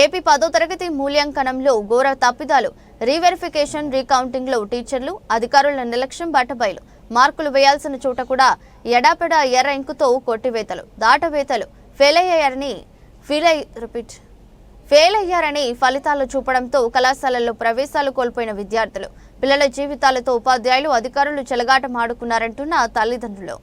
AP 10వ తరగతి మూల్యాంకనంలో ఘోర తప్పిదాలు, రీవెరిఫికేషన్, రీకౌంటింగ్లో టీచర్లు, అధికారుల నిర్లక్ష్యం బట్టబయలు. మార్కులు వేయాల్సిన చోట కూడా ఎడాపెడా ఎర్ర ఇంకుతో కొట్టివేతలు, దాటవేతలు. ఫెయిల్ అయ్యారని ఫలితాలు చూపడంతో కళాశాలల్లో ప్రవేశాలు కోల్పోయిన విద్యార్థులు, పిల్లల జీవితాలతో ఉపాధ్యాయులు, అధికారులు చెలగాటమాడుకున్నారంటున్న తల్లిదండ్రులు.